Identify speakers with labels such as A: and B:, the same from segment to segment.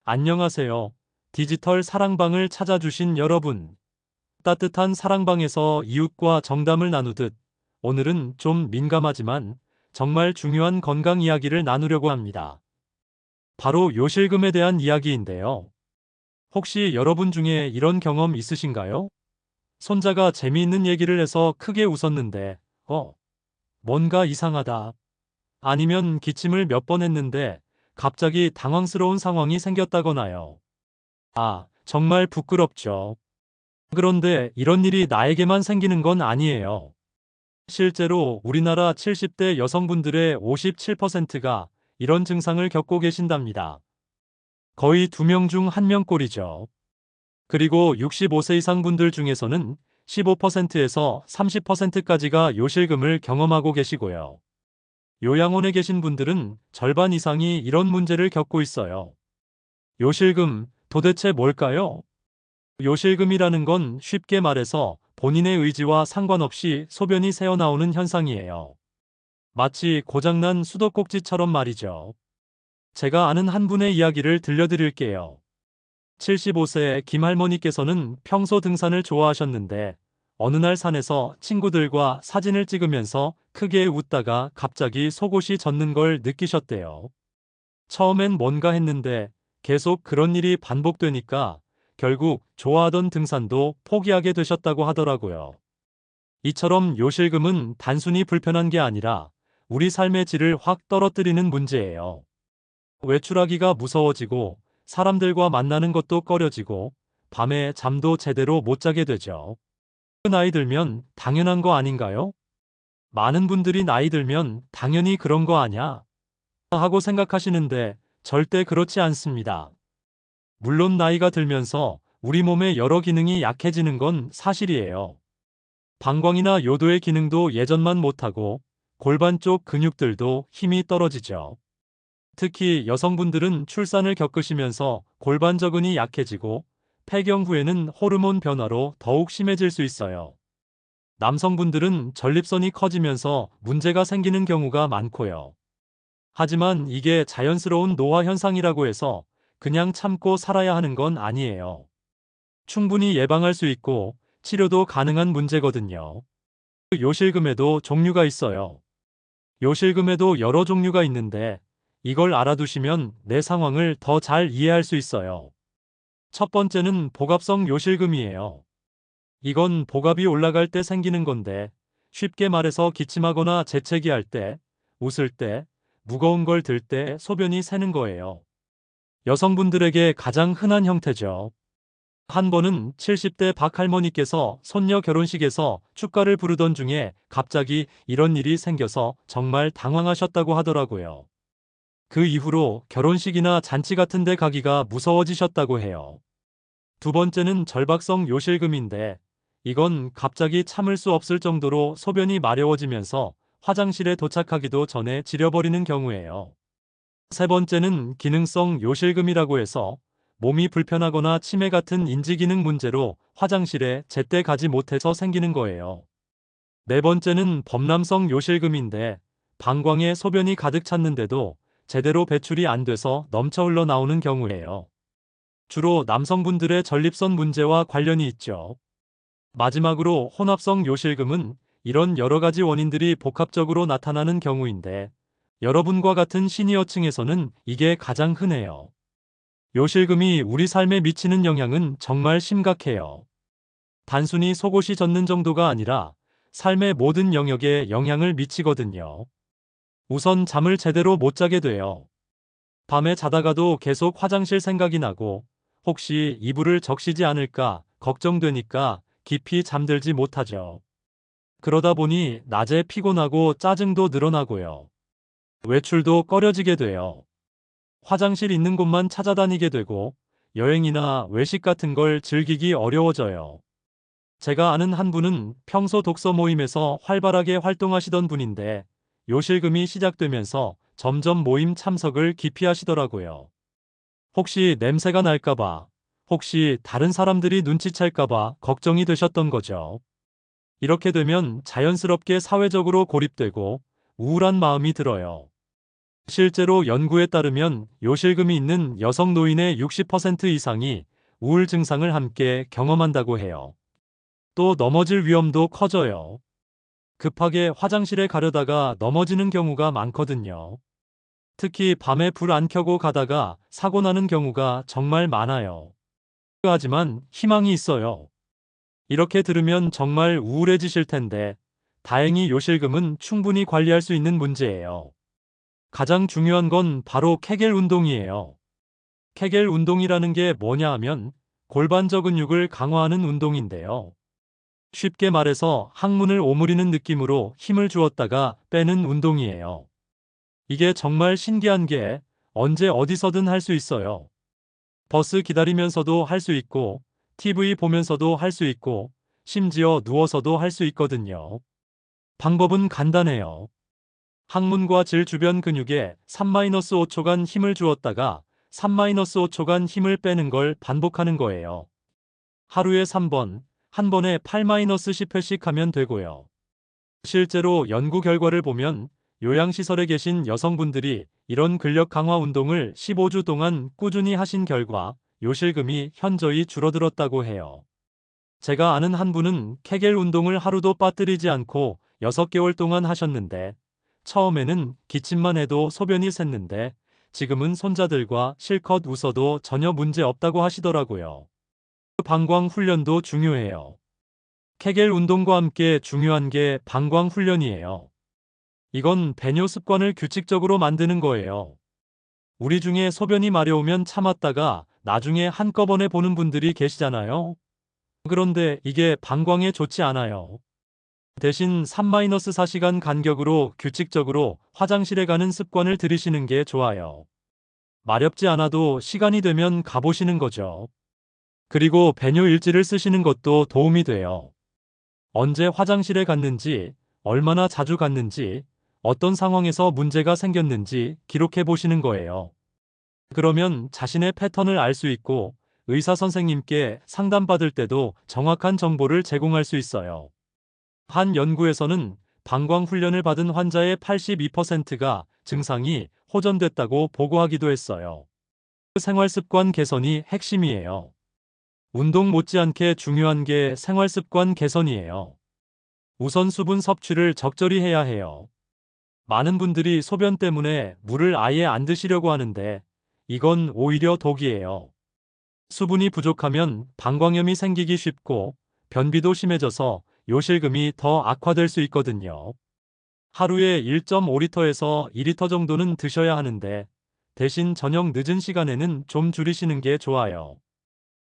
A: 안녕하세요. 디지털 사랑방을 찾아주신 여러분. 따뜻한 사랑방에서 이웃과 정담을 나누듯 오늘은 좀 민감하지만 정말 중요한 건강 이야기를 나누려고 합니다. 바로 요실금에 대한 이야기인데요. 혹시 여러분 중에 이런 경험 있으신가요? 손자가 재미있는 얘기를 해서 크게 웃었는데, 뭔가 이상하다. 아니면 기침을 몇 번 했는데 갑자기 당황스러운 상황이 생겼다거나요. 정말 부끄럽죠. 그런데 이런 일이 나에게만 생기는 건 아니에요. 실제로 우리나라 70대 여성분들의 57%가 이런 증상을 겪고 계신답니다. 거의 2명 중 1명꼴이죠. 그리고 65세 이상 분들 중에서는 15%에서 30%까지가 요실금을 경험하고 계시고요. 요양원에 계신 분들은 절반 이상이 이런 문제를 겪고 있어요. 요실금, 도대체 뭘까요? 요실금이라는 건 쉽게 말해서 본인의 의지와 상관없이 소변이 새어나오는 현상이에요. 마치 고장난 수도꼭지처럼 말이죠. 제가 아는 한 분의 이야기를 들려드릴게요. 75세 김할머니께서는 평소 등산을 좋아하셨는데 어느 날 산에서 친구들과 사진을 찍으면서 크게 웃다가 갑자기 속옷이 젖는 걸 느끼셨대요. 처음엔 뭔가 했는데 계속 그런 일이 반복되니까 결국 좋아하던 등산도 포기하게 되셨다고 하더라고요. 이처럼 요실금은 단순히 불편한 게 아니라 우리 삶의 질을 확 떨어뜨리는 문제예요. 외출하기가 무서워지고 사람들과 만나는 것도 꺼려지고 밤에 잠도 제대로 못 자게 되죠. 나이 들면 당연한 거 아닌가요? 많은 분들이 나이 들면 당연히 그런 거 아냐? 하고 생각하시는데 절대 그렇지 않습니다. 물론 나이가 들면서 우리 몸의 여러 기능이 약해지는 건 사실이에요. 방광이나 요도의 기능도 예전만 못하고 골반 쪽 근육들도 힘이 떨어지죠. 특히 여성분들은 출산을 겪으시면서 골반 저근이 약해지고 폐경 후에는 호르몬 변화로 더욱 심해질 수 있어요. 남성분들은 전립선이 커지면서 문제가 생기는 경우가 많고요. 하지만 이게 자연스러운 노화 현상이라고 해서 그냥 참고 살아야 하는 건 아니에요. 충분히 예방할 수 있고 치료도 가능한 문제거든요. 요실금에도 종류가 있어요. 요실금에도 여러 종류가 있는데 이걸 알아두시면 내 상황을 더 잘 이해할 수 있어요. 첫 번째는 복압성 요실금이에요. 이건 복압이 올라갈 때 생기는 건데 쉽게 말해서 기침하거나 재채기할 때, 웃을 때, 무거운 걸 들 때 소변이 새는 거예요. 여성분들에게 가장 흔한 형태죠. 한 번은 70대 박할머니께서 손녀 결혼식에서 축가를 부르던 중에 갑자기 이런 일이 생겨서 정말 당황하셨다고 하더라고요. 그 이후로 결혼식이나 잔치 같은 데 가기가 무서워지셨다고 해요. 두 번째는 절박성 요실금인데 이건 갑자기 참을 수 없을 정도로 소변이 마려워지면서 화장실에 도착하기도 전에 지려버리는 경우예요. 세 번째는 기능성 요실금이라고 해서 몸이 불편하거나 치매 같은 인지기능 문제로 화장실에 제때 가지 못해서 생기는 거예요. 네 번째는 범람성 요실금인데 방광에 소변이 가득 찼는데도 제대로 배출이 안 돼서 넘쳐 흘러나오는 경우예요. 주로 남성분들의 전립선 문제와 관련이 있죠. 마지막으로 혼합성 요실금은 이런 여러 가지 원인들이 복합적으로 나타나는 경우인데 여러분과 같은 시니어층에서는 이게 가장 흔해요. 요실금이 우리 삶에 미치는 영향은 정말 심각해요. 단순히 속옷이 젖는 정도가 아니라 삶의 모든 영역에 영향을 미치거든요. 우선 잠을 제대로 못 자게 돼요. 밤에 자다가도 계속 화장실 생각이 나고 혹시 이불을 적시지 않을까 걱정되니까 깊이 잠들지 못하죠. 그러다 보니 낮에 피곤하고 짜증도 늘어나고요. 외출도 꺼려지게 돼요. 화장실 있는 곳만 찾아다니게 되고 여행이나 외식 같은 걸 즐기기 어려워져요. 제가 아는 한 분은 평소 독서 모임에서 활발하게 활동하시던 분인데 요실금이 시작되면서 점점 모임 참석을 기피하시더라고요. 혹시 냄새가 날까봐, 혹시 다른 사람들이 눈치챌까봐 걱정이 되셨던 거죠. 이렇게 되면 자연스럽게 사회적으로 고립되고 우울한 마음이 들어요. 실제로 연구에 따르면 요실금이 있는 여성 노인의 60% 이상이 우울 증상을 함께 경험한다고 해요. 또 넘어질 위험도 커져요. 급하게 화장실에 가려다가 넘어지는 경우가 많거든요. 특히 밤에 불 안 켜고 가다가 사고 나는 경우가 정말 많아요. 하지만 희망이 있어요. 이렇게 들으면 정말 우울해지실 텐데, 다행히 요실금은 충분히 관리할 수 있는 문제예요. 가장 중요한 건 바로 케겔 운동이에요. 케겔 운동이라는 게 뭐냐 하면 골반저 근육을 강화하는 운동인데요. 쉽게 말해서 항문을 오므리는 느낌으로 힘을 주었다가 빼는 운동이에요. 이게 정말 신기한 게 언제 어디서든 할 수 있어요. 버스 기다리면서도 할 수 있고, TV 보면서도 할 수 있고, 심지어 누워서도 할 수 있거든요. 방법은 간단해요. 항문과 질 주변 근육에 3-5초간 힘을 주었다가 3-5초간 힘을 빼는 걸 반복하는 거예요. 하루에 3번, 한 번에 8-10회씩 하면 되고요. 실제로 연구 결과를 보면 요양시설에 계신 여성분들이 이런 근력 강화 운동을 15주 동안 꾸준히 하신 결과 요실금이 현저히 줄어들었다고 해요. 제가 아는 한 분은 케겔 운동을 하루도 빠뜨리지 않고 6개월 동안 하셨는데 처음에는 기침만 해도 소변이 샜는데 지금은 손자들과 실컷 웃어도 전혀 문제 없다고 하시더라고요. 방광 훈련도 중요해요. 케겔 운동과 함께 중요한 게 방광 훈련이에요. 이건 배뇨 습관을 규칙적으로 만드는 거예요. 우리 중에 소변이 마려우면 참았다가 나중에 한꺼번에 보는 분들이 계시잖아요. 그런데 이게 방광에 좋지 않아요. 대신 3-4시간 간격으로 규칙적으로 화장실에 가는 습관을 들이시는 게 좋아요. 마렵지 않아도 시간이 되면 가보시는 거죠. 그리고 배뇨 일지를 쓰시는 것도 도움이 돼요. 언제 화장실에 갔는지, 얼마나 자주 갔는지, 어떤 상황에서 문제가 생겼는지 기록해 보시는 거예요. 그러면 자신의 패턴을 알 수 있고 의사 선생님께 상담받을 때도 정확한 정보를 제공할 수 있어요. 한 연구에서는 방광 훈련을 받은 환자의 82%가 증상이 호전됐다고 보고하기도 했어요. 생활 습관 개선이 핵심이에요. 운동 못지않게 중요한 게 생활 습관 개선이에요. 우선 수분 섭취를 적절히 해야 해요. 많은 분들이 소변 때문에 물을 아예 안 드시려고 하는데 이건 오히려 독이에요. 수분이 부족하면 방광염이 생기기 쉽고 변비도 심해져서 요실금이 더 악화될 수 있거든요. 하루에 1.5리터에서 2리터 정도는 드셔야 하는데 대신 저녁 늦은 시간에는 좀 줄이시는 게 좋아요.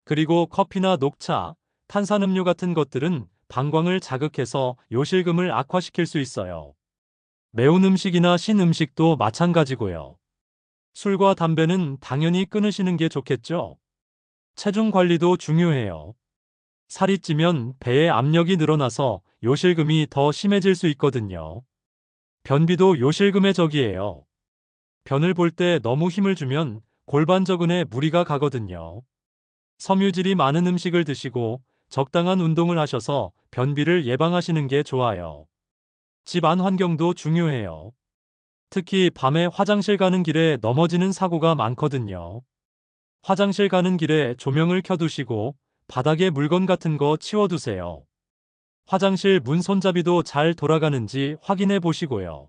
A: 그리고 커피나 녹차, 탄산음료 같은 것들은 방광을 자극해서 요실금을 악화시킬 수 있어요. 매운 음식이나 신 음식도 마찬가지고요. 술과 담배는 당연히 끊으시는 게 좋겠죠. 체중 관리도 중요해요. 살이 찌면 배에 압력이 늘어나서 요실금이 더 심해질 수 있거든요. 변비도 요실금의 적이에요. 변을 볼 때 너무 힘을 주면 골반저근에 무리가 가거든요. 섬유질이 많은 음식을 드시고 적당한 운동을 하셔서 변비를 예방하시는 게 좋아요. 집 안 환경도 중요해요. 특히 밤에 화장실 가는 길에 넘어지는 사고가 많거든요. 화장실 가는 길에 조명을 켜두시고 바닥에 물건 같은 거 치워두세요. 화장실 문 손잡이도 잘 돌아가는지 확인해 보시고요.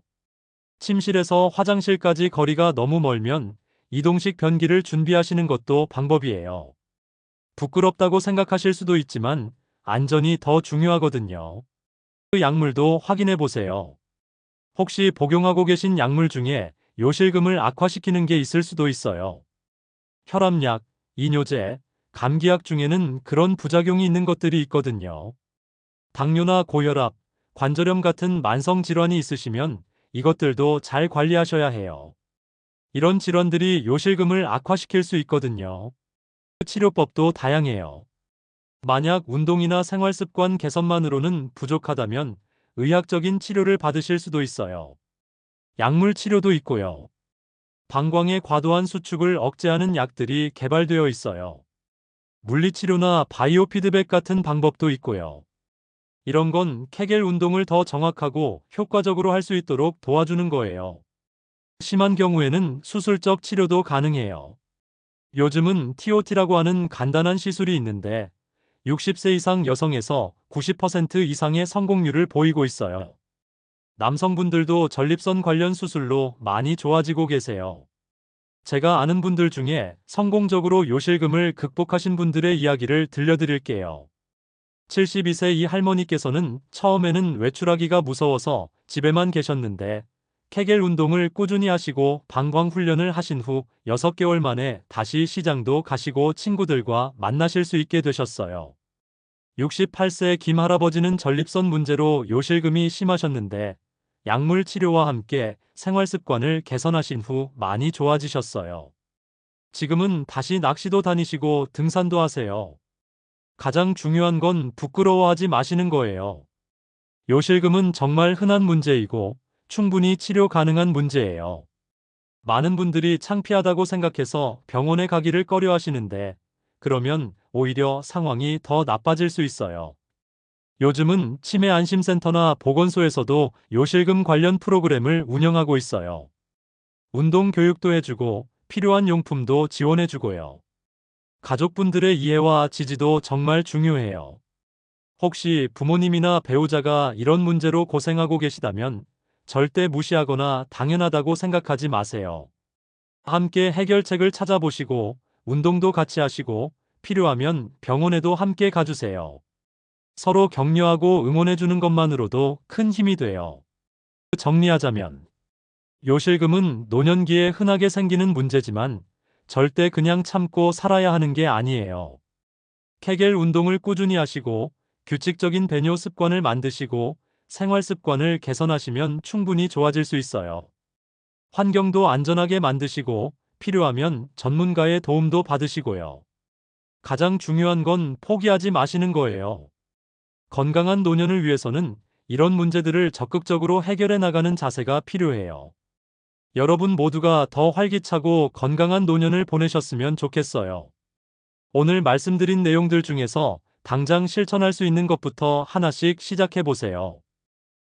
A: 침실에서 화장실까지 거리가 너무 멀면 이동식 변기를 준비하시는 것도 방법이에요. 부끄럽다고 생각하실 수도 있지만 안전이 더 중요하거든요. 그 약물도 확인해 보세요. 혹시 복용하고 계신 약물 중에 요실금을 악화시키는 게 있을 수도 있어요. 혈압약, 이뇨제, 감기약 중에는 그런 부작용이 있는 것들이 있거든요. 당뇨나 고혈압, 관절염 같은 만성 질환이 있으시면 이것들도 잘 관리하셔야 해요. 이런 질환들이 요실금을 악화시킬 수 있거든요. 치료법도 다양해요. 만약 운동이나 생활습관 개선만으로는 부족하다면 의학적인 치료를 받으실 수도 있어요. 약물 치료도 있고요. 방광의 과도한 수축을 억제하는 약들이 개발되어 있어요. 물리치료나 바이오 피드백 같은 방법도 있고요. 이런 건 케겔 운동을 더 정확하고 효과적으로 할 수 있도록 도와주는 거예요. 심한 경우에는 수술적 치료도 가능해요. 요즘은 TOT라고 하는 간단한 시술이 있는데 60세 이상 여성에서 90% 이상의 성공률을 보이고 있어요. 남성분들도 전립선 관련 수술로 많이 좋아지고 계세요. 제가 아는 분들 중에 성공적으로 요실금을 극복하신 분들의 이야기를 들려드릴게요. 72세 이 할머니께서는 처음에는 외출하기가 무서워서 집에만 계셨는데 케겔 운동을 꾸준히 하시고 방광 훈련을 하신 후 6개월 만에 다시 시장도 가시고 친구들과 만나실 수 있게 되셨어요. 68세 김 할아버지는 전립선 문제로 요실금이 심하셨는데 약물 치료와 함께 생활 습관을 개선하신 후 많이 좋아지셨어요. 지금은 다시 낚시도 다니시고 등산도 하세요. 가장 중요한 건 부끄러워하지 마시는 거예요. 요실금은 정말 흔한 문제이고 충분히 치료 가능한 문제예요. 많은 분들이 창피하다고 생각해서 병원에 가기를 꺼려 하시는데 그러면 오히려 상황이 더 나빠질 수 있어요. 요즘은 치매안심센터나 보건소에서도 요실금 관련 프로그램을 운영하고 있어요. 운동 교육도 해주고 필요한 용품도 지원해주고요. 가족분들의 이해와 지지도 정말 중요해요. 혹시 부모님이나 배우자가 이런 문제로 고생하고 계시다면 절대 무시하거나 당연하다고 생각하지 마세요. 함께 해결책을 찾아보시고 운동도 같이 하시고 필요하면 병원에도 함께 가주세요. 서로 격려하고 응원해주는 것만으로도 큰 힘이 돼요. 정리하자면 요실금은 노년기에 흔하게 생기는 문제지만 절대 그냥 참고 살아야 하는 게 아니에요. 케겔 운동을 꾸준히 하시고 규칙적인 배뇨 습관을 만드시고 생활 습관을 개선하시면 충분히 좋아질 수 있어요. 환경도 안전하게 만드시고 필요하면 전문가의 도움도 받으시고요. 가장 중요한 건 포기하지 마시는 거예요. 건강한 노년을 위해서는 이런 문제들을 적극적으로 해결해 나가는 자세가 필요해요. 여러분 모두가 더 활기차고 건강한 노년을 보내셨으면 좋겠어요. 오늘 말씀드린 내용들 중에서 당장 실천할 수 있는 것부터 하나씩 시작해 보세요.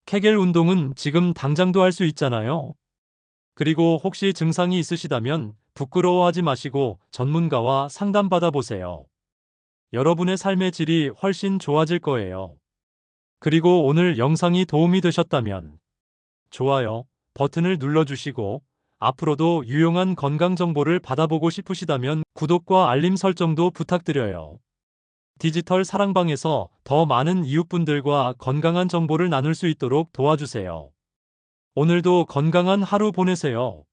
A: 케겔 운동은 지금 당장도 할 수 있잖아요. 그리고 혹시 증상이 있으시다면 부끄러워하지 마시고 전문가와 상담받아 보세요. 여러분의 삶의 질이 훨씬 좋아질 거예요. 그리고 오늘 영상이 도움이 되셨다면 좋아요 버튼을 눌러주시고 앞으로도 유용한 건강 정보를 받아보고 싶으시다면 구독과 알림 설정도 부탁드려요. 디지털 사랑방에서 더 많은 이웃분들과 건강한 정보를 나눌 수 있도록 도와주세요. 오늘도 건강한 하루 보내세요.